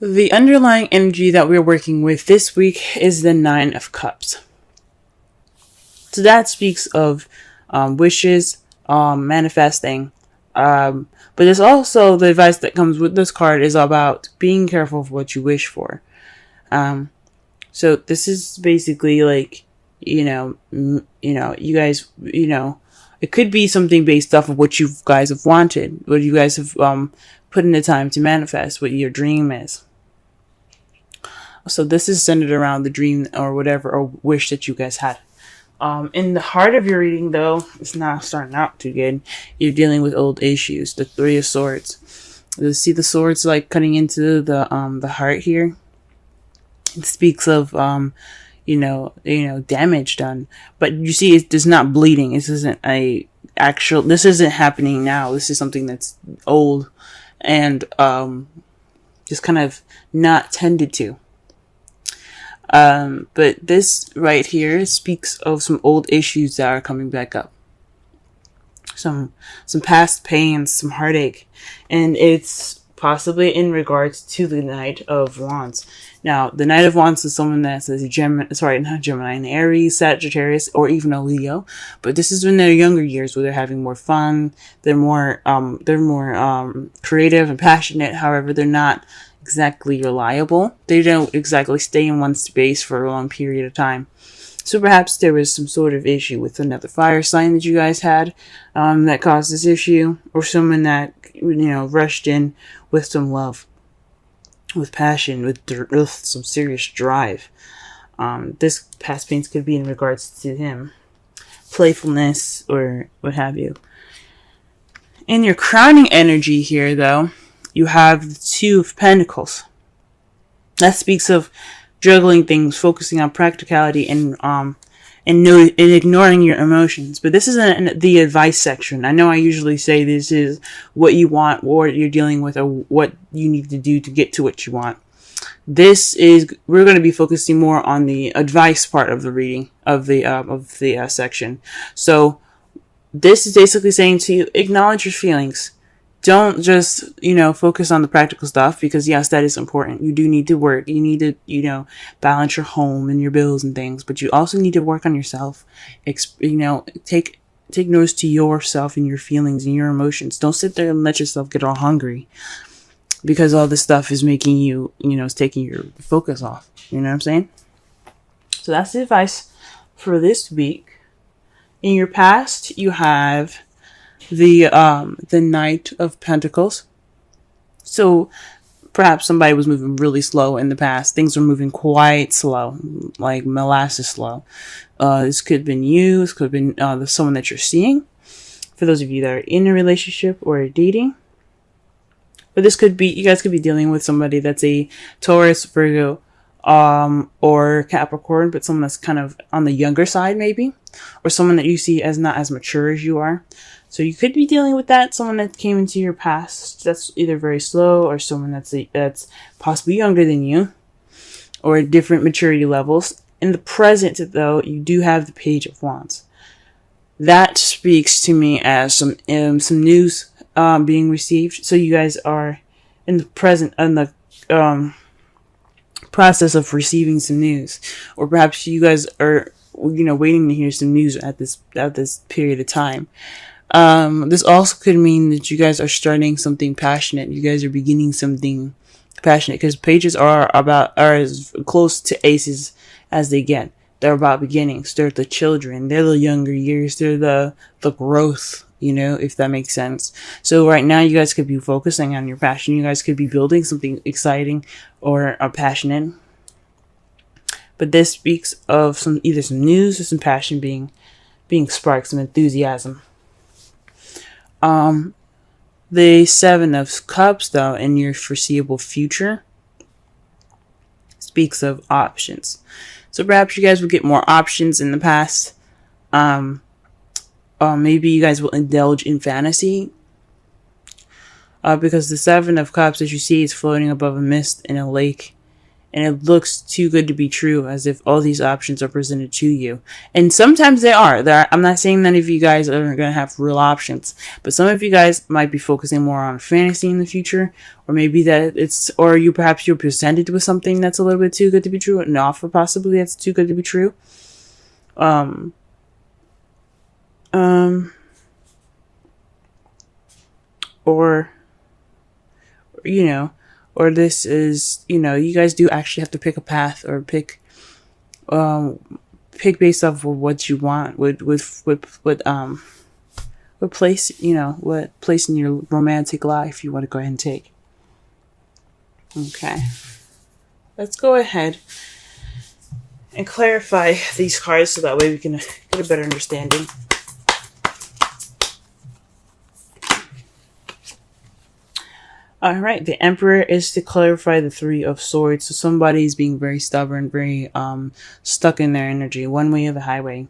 The underlying energy that we're working with this week is the Nine of Cups. So that speaks of wishes, manifesting. But there's also the advice that comes with this card is about being careful of what you wish for. So this is basically like, you guys, it could be something based off of what you guys have wanted, what you guys have put in the time to manifest, what your dream is. So this is centered around the dream or whatever, or wish that you guys had. In the heart of your reading, though, it's not starting out too good. You're dealing with old issues. The Three of Swords. You see the swords like cutting into the heart here. It speaks of damage done. But you see, it's not bleeding. This isn't this isn't happening now. This is something that's old and just kind of not tended to. But this right here speaks of some old issues that are coming back up. Some past pains, some heartache. And it's possibly in regards to the Knight of Wands. Now, the Knight of Wands is someone that's an Aries, Sagittarius, or even a Leo. But this is in their younger years where they're having more fun. They're more creative and passionate. However, they're not exactly reliable. They don't exactly stay in one space for a long period of time. So perhaps there was some sort of issue with another fire sign that you guys had that caused this issue, or someone that rushed in with some love, with passion, with some serious drive. This past pains could be in regards to him, playfulness or what have you. In your crowning energy here, though, you have the Two of Pentacles. That speaks of juggling things, focusing on practicality, and ignoring your emotions. But this isn't the advice section. I know I usually say this is what you want, or what you're dealing with, or what you need to do to get to what you want. We're going to be focusing more on the advice part of the reading of the section. So this is basically saying to you, acknowledge your feelings. Don't just, focus on the practical stuff, because yes, that is important. You do need to work. You need to, balance your home and your bills and things, but you also need to work on yourself. Take notice to yourself and your feelings and your emotions. Don't sit there and let yourself get all hungry, because all this stuff is making you, it's taking your focus off. You know what I'm saying? So that's the advice for this week. In your past, you have the Knight of Pentacles. So perhaps somebody was moving really slow in the past. Things were moving quite slow, like molasses slow. This could have been you. This could have been someone that you're seeing. For those of you that are in a relationship or dating. But this could be, you guys could be dealing with somebody that's a Taurus, Virgo, or Capricorn, but someone that's kind of on the younger side maybe. Or someone that you see as not as mature as you are. So you could be dealing with that, someone that came into your past that's either very slow, or someone that's possibly younger than you, or different maturity levels. In the present, though, you do have the Page of Wands. That speaks to me as some news being received. So you guys are in the present, in the process of receiving some news, or perhaps you guys are waiting to hear some news at this period of time. This also could mean that you guys are starting something passionate. You guys are beginning something passionate, because pages are as close to aces as they get. They're about beginnings. They're the children. They're the younger years. They're the growth, if that makes sense. So right now you guys could be focusing on your passion. You guys could be building something exciting or passionate. But this speaks of either some news or some passion being sparked, some enthusiasm. The Seven of Cups, though, in your foreseeable future, speaks of options. So perhaps you guys will get more options in the past. Maybe you guys will indulge in fantasy. Because the Seven of Cups, as you see, is floating above a mist in a lake. and it looks too good to be true, as if all these options are presented to you. And sometimes they are. I'm not saying none of you guys are going to have real options, but some of you guys might be focusing more on fantasy in the future, or maybe that perhaps you're presented with something that's a little bit too good to be true, an offer possibly that's too good to be true. Or this is, you guys do actually have to pick a path, or pick based off of what you want, what place, what place in your romantic life you want to go ahead and take. Okay. Let's go ahead and clarify these cards so that way we can get a better understanding. All right, the Emperor is to clarify the Three of Swords. So somebody's being very stubborn, very stuck in their energy, one way or the highway.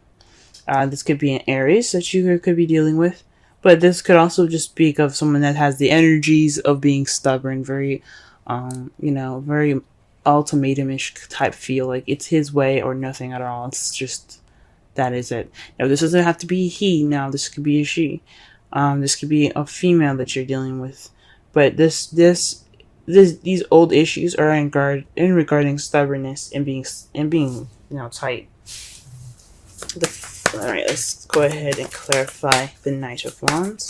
This could be an Aries that you could be dealing with, but this could also just speak of someone that has the energies of being stubborn, very, very ultimatum-ish type feel, like it's his way or nothing at all. It's just, that is it. Now, this doesn't have to be he. Now, this could be a she. This could be a female that you're dealing with. But these old issues are regarding stubbornness and being tight. All right, let's go ahead and clarify the Knight of Wands.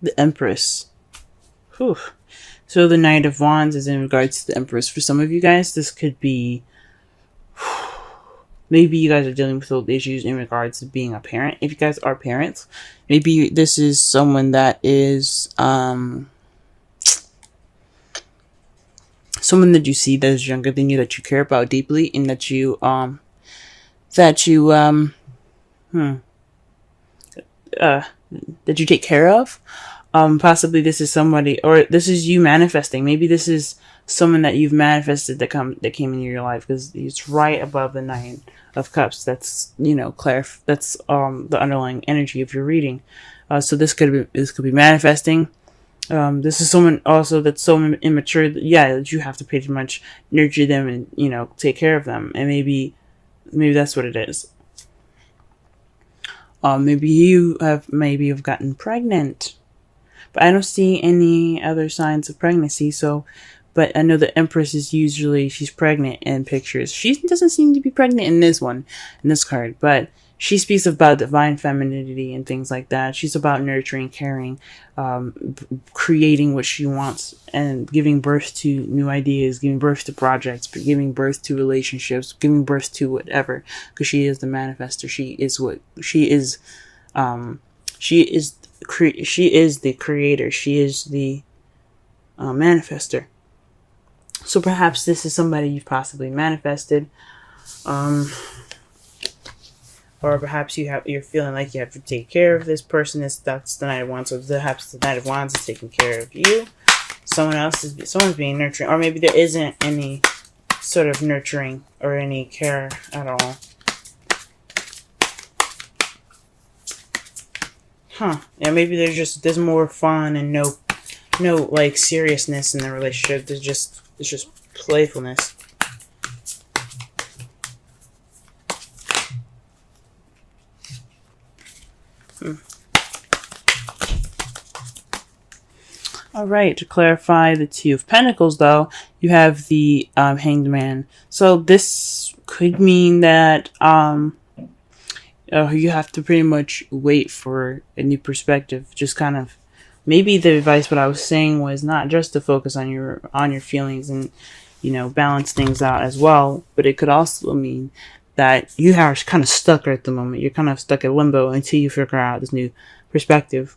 The Empress. Whew. So the Knight of Wands is in regards to the Empress. For some of you guys, this could be, maybe you guys are dealing with old issues in regards to being a parent. If you guys are parents, maybe this is someone that is someone that you see that is younger than you, that you care about deeply, and that you take care of. Possibly this is somebody, or this is you manifesting. Maybe this is someone that you've manifested that came into your life, because it's right above the Nine of Cups. That's that's the underlying energy of your reading. So this could be manifesting. This is someone also that's so immature that you have to pretty much nurture them and take care of them, and maybe that's what it is. Maybe you've gotten pregnant, but I don't see any other signs of pregnancy. So, but I know the Empress is usually, she's pregnant in pictures. She doesn't seem to be pregnant in this card, but she speaks about divine femininity and things like that. She's about nurturing, caring, creating what she wants, and giving birth to new ideas, giving birth to projects, giving birth to relationships, giving birth to whatever, because she is the manifester. She is the creator. She is the manifester. So perhaps this is somebody you've possibly manifested, or perhaps you're feeling like you have to take care of this person. That's the Knight of Wands. So perhaps the Knight of Wands is taking care of you. Someone's being nurturing, or maybe there isn't any sort of nurturing or any care at all. Yeah, maybe there's more fun and no like seriousness in the relationship. It's just playfulness. All right, to clarify the Two of Pentacles, though, you have the Hanged Man. So this could mean that you have to pretty much wait for a new perspective. Just kind of, maybe the advice what I was saying was not just to focus on your feelings and balance things out as well, but it could also mean that you are kind of stuck at the moment. You're kind of stuck at limbo until you figure out this new perspective.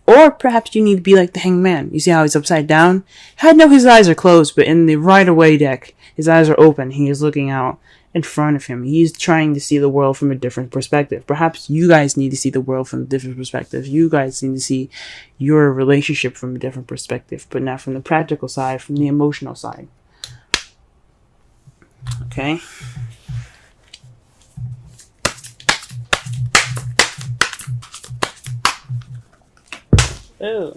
Or perhaps you need to be like the Hanged Man. You see how he's upside down? I know his eyes are closed, but in the Rider-Waite deck, his eyes are open. He is looking out in front of him. He's trying to see the world from a different perspective. Perhaps you guys need to see the world from a different perspective. You guys need to see your relationship from a different perspective, but not from the practical side, from the emotional side. Okay. Oh.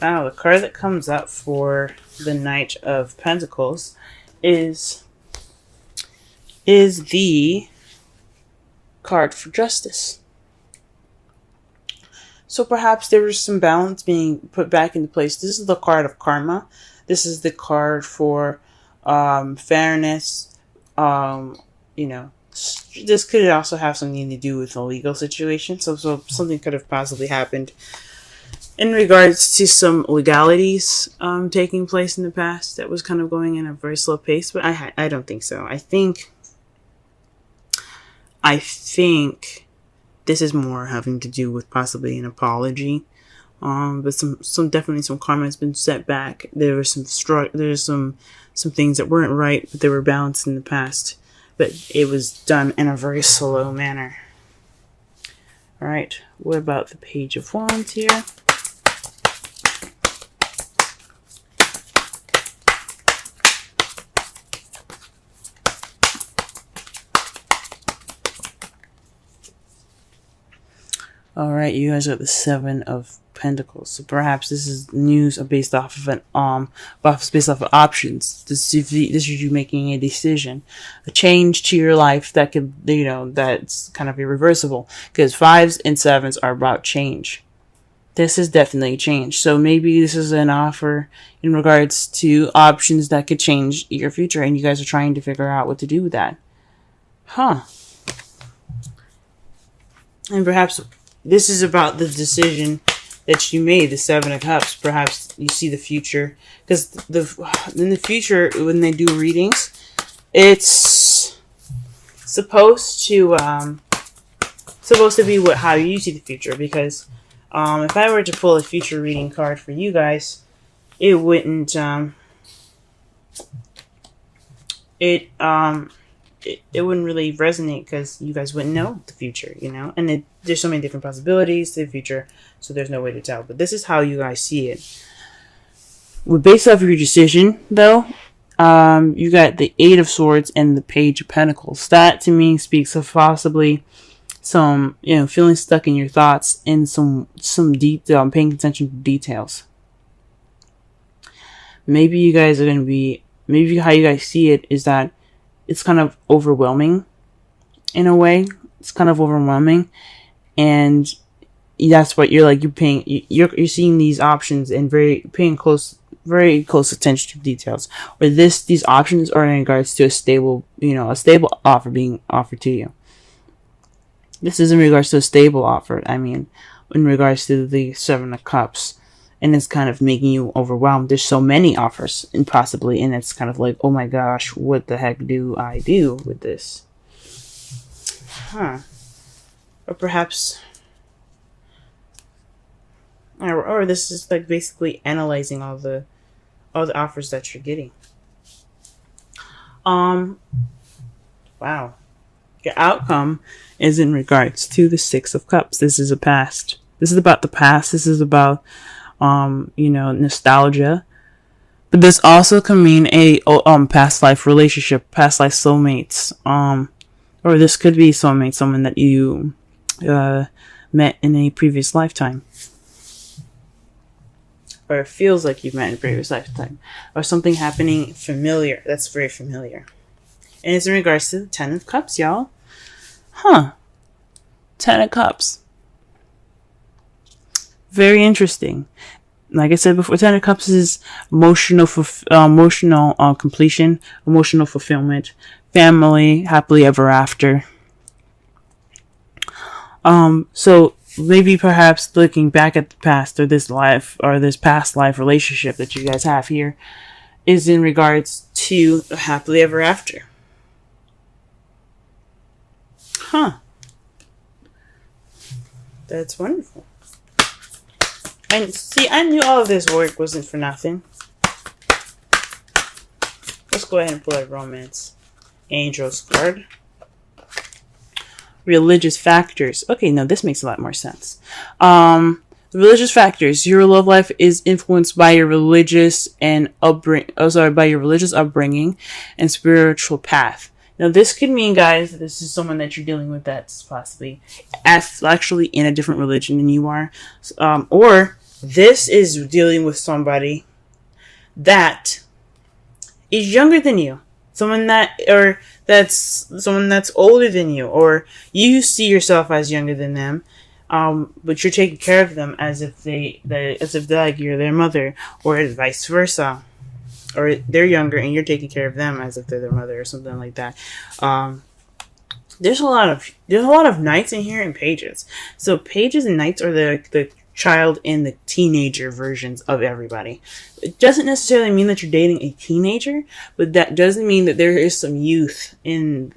Wow, the card that comes up for the Knight of Pentacles is the card for justice. So perhaps there was some balance being put back into place. This is the card of karma. This is the card for fairness. You know, this could also have something to do with a legal situation. So something could have possibly happened in regards to some legalities taking place in the past that was kind of going in a very slow pace. But I don't think so. I think this is more having to do with possibly an apology. But definitely some karma has been set back. There was some things that weren't right, but they were balanced in the past. But it was done in a very slow manner. All right, what about the Page of Wands here? All right, you guys are the Seven of Pentacles. So perhaps this is news based off of options. This is you making a decision, a change to your life that could, that's kind of irreversible. Because 5s and 7s are about change. This is definitely change. So maybe this is an offer in regards to options that could change your future, and you guys are trying to figure out what to do with that. Huh. And perhaps this is about the decision that you made, the Seven of Cups. Perhaps you see the future. Because in the future, when they do readings, it's supposed to be how you see the future. Because if I were to pull a future reading card for you guys, it wouldn't it wouldn't really resonate, because you guys wouldn't know the future, and there's so many different possibilities to the future, so there's no way to tell. But this is how you guys see it. Based off of your decision, though, you got the Eight of Swords and the Page of Pentacles. That to me speaks of possibly some, feeling stuck in your thoughts and some detail, paying attention to details. Maybe you guys are going to be, maybe how you guys see it is that it's kind of overwhelming in a way. It's kind of overwhelming, and that's what you're you're seeing these options and very close attention to details. Or these options are in regards to a stable offer being offered to you. This is in regards to a stable offer. I mean, in regards to the Seven of Cups. And it's kind of making you overwhelmed. There's so many offers, and it's kind of like, oh my gosh, what the heck do I do with this? Huh. Or perhaps, or this is like basically analyzing all the offers that you're getting. Wow. Your outcome is in regards to the Six of Cups. This is a past. This is about the past. This is about nostalgia, but this also can mean a past life relationship, past life soulmates, or this could be soulmate, someone that you met in a previous lifetime, or it feels like you've met in a previous lifetime, or something happening familiar that's very familiar. And it's in regards to the Ten of Cups, y'all. Ten of Cups. Very interesting. Like I said before, Ten of Cups is emotional completion, emotional fulfillment, family, happily ever after. So maybe perhaps looking back at the past, or this past life relationship that you guys have here, is in regards to happily ever after. That's wonderful. And see, I knew all of this work wasn't for nothing. Let's go ahead and pull a Romance Angels card. Religious factors. Okay, no, this makes a lot more sense. The religious factors. Your love life is influenced by your religious and by your religious upbringing and spiritual path. Now, this could mean, guys, this is someone that you're dealing with that's possibly actually in a different religion than you are, or this is dealing with somebody that is younger than you, someone that's older than you, or you see yourself as younger than them, but you're taking care of them as if they're like you're their mother, or vice versa. Or they're younger and you're taking care of them as if they're their mother or something like that. There's a lot of knights in here and pages. So pages and knights are the child and the teenager versions of everybody. It doesn't necessarily mean that you're dating a teenager, but that doesn't mean that there is some youth in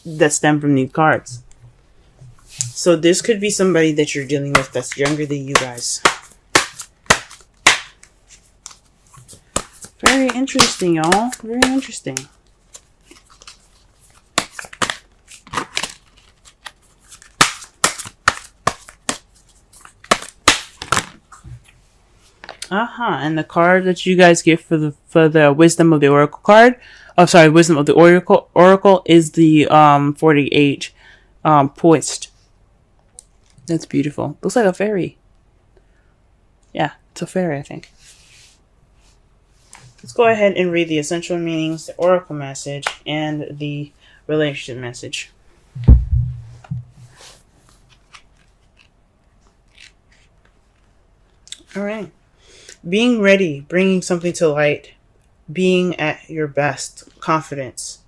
that stem from these cards. So this could be somebody that you're dealing with that's younger than you guys. Very interesting, y'all. Very interesting. And the card that you guys get for the Wisdom of the Oracle card. Oh, sorry, Wisdom of the Oracle is the 48 poised. That's beautiful. Looks like a fairy. Yeah, it's a fairy, I think. Let's go ahead and read the essential meanings, the oracle message, and the relationship message. All right. Being ready, bringing something to light, being at your best, confidence.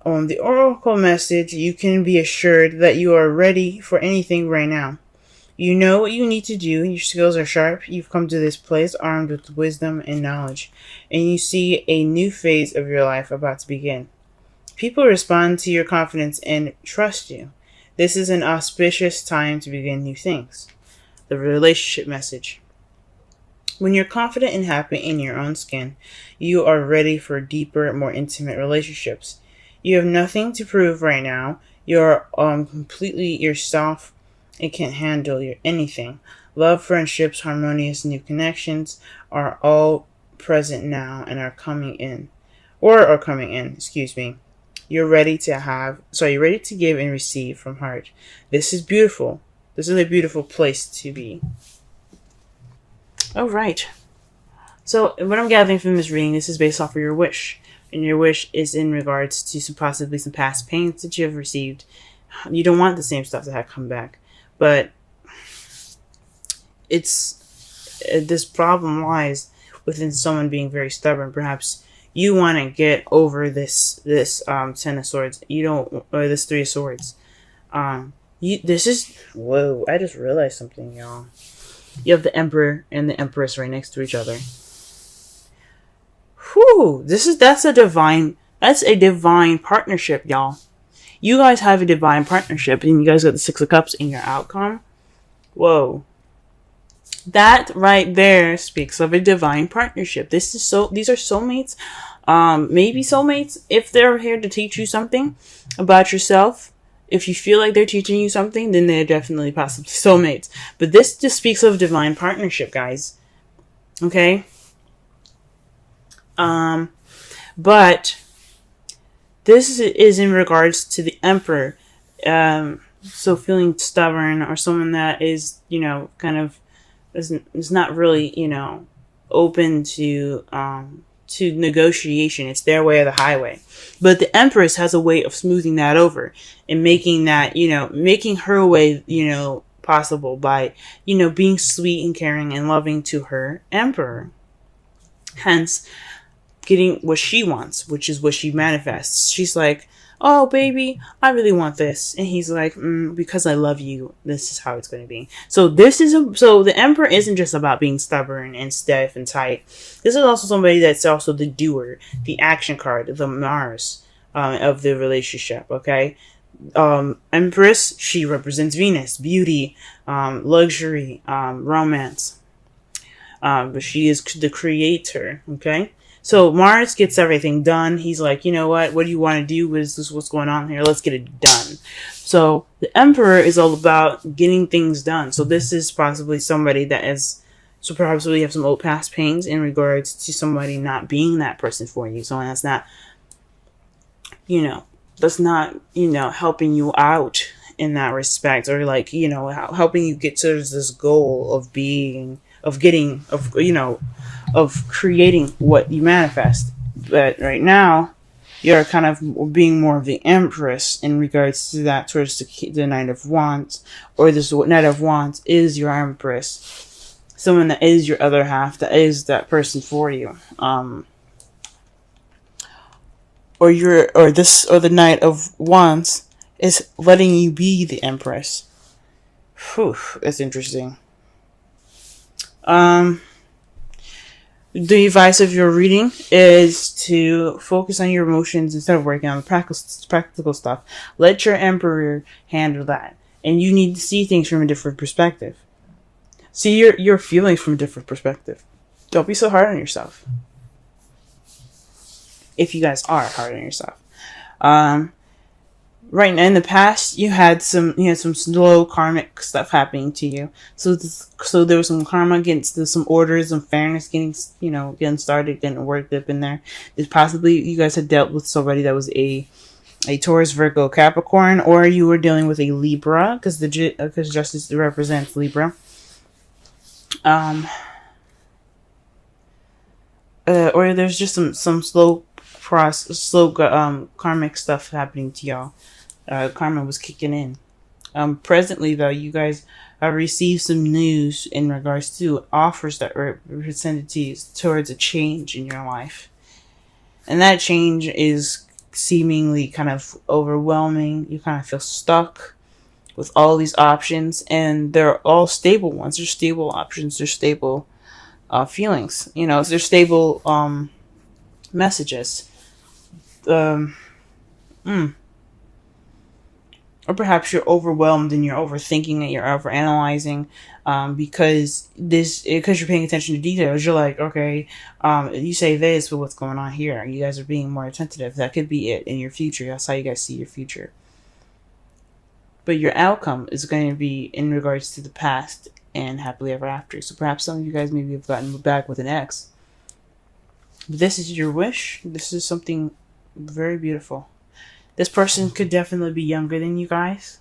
On the oracle message, you can be assured that you are ready for anything right now. You know what you need to do. Your skills are sharp. You've come to this place armed with wisdom and knowledge, and you see a new phase of your life about to begin. People respond to your confidence and trust you. This is an auspicious time to begin new things. The relationship message. When you're confident and happy in your own skin, you are ready for deeper, more intimate relationships. You have nothing to prove right now. You're completely yourself and can't handle anything. Love, friendships, harmonious new connections are all present now and are coming in. Excuse me. You're ready to give and receive from heart. This is beautiful. This is a beautiful place to be. All right. So what I'm gathering from this reading, this is based off of your wish. And your wish is in regards to possibly some past pains that you have received. You don't want the same stuff to have come back. But this problem lies within someone being very stubborn. Perhaps you want to get over this Ten of Swords. Or this Three of Swords. Whoa, I just realized something, y'all. You have the Emperor and the Empress right next to each other. Whew, that's a divine partnership, y'all. You guys have a divine partnership, and you guys got the Six of Cups in your outcome. Whoa. That right there speaks of a divine partnership. These are soulmates. Maybe soulmates if they're here to teach you something about yourself. If you feel like they're teaching you something, then they're definitely possibly soulmates. But this just speaks of divine partnership, guys. Okay? But this is in regards to the Emperor. So feeling stubborn, or someone that is, kind of is not really, open to negotiation. It's their way or the highway. But the Empress has a way of smoothing that over and making that, making her way, possible by, being sweet and caring and loving to her Emperor. Hence, getting what she wants, which is what she manifests. She's like, oh, baby, I really want this. And he's like, because I love you, this is how it's going to be. So the Emperor isn't just about being stubborn and stiff and tight. This is also somebody that's also the doer, the action card, the Mars of the relationship, okay? Empress, she represents Venus, beauty, luxury, romance. But she is the creator, okay? So Mars gets everything done. He's like, you know what? What do you want to do? What is this? What's going on here? Let's get it done. So the Emperor is all about getting things done. So this is possibly somebody that is. So perhaps we have some old past pains in regards to somebody not being that person for you. Someone that's not, that's not, helping you out in that respect, or like, helping you get to this goal of creating what you manifest. But right now, you're kind of being more of the Empress in regards to that, towards the Knight of Wands, or this Knight of Wands is your Empress. Someone that is your other half, that is that person for you. Or the Knight of Wands is letting you be the Empress. Whew, that's interesting. The advice of your reading is to focus on your emotions instead of working on the practical stuff. Let your Emperor handle that. And you need to see things from a different perspective. See your feelings from a different perspective. Don't be so hard on yourself. If you guys are hard on yourself. Right now, in the past, you had some slow karmic stuff happening to you. So there was some karma against some orders and fairness getting started, getting worked up in there. There's possibly you guys had dealt with somebody that was a Taurus, Virgo, Capricorn, or you were dealing with a Libra, because justice represents Libra. Or there's just some slow karmic stuff happening to y'all. Karma was kicking in. Presently though, you guys have received some news in regards to offers that were presented to you towards a change in your life, and that change is seemingly kind of overwhelming. You kind of feel stuck with all these options, and they're all stable ones. They're stable options. They're stable feelings. They're stable messages. Or perhaps you're overwhelmed and you're overthinking and you're overanalyzing because you're paying attention to details. You're like, okay, you say this, but what's going on here? You guys are being more attentive. That could be it in your future. That's how you guys see your future. But your outcome is going to be in regards to the past and happily ever after. So perhaps some of you guys maybe have gotten back with an ex. But this is your wish. This is something very beautiful. This person could definitely be younger than you guys.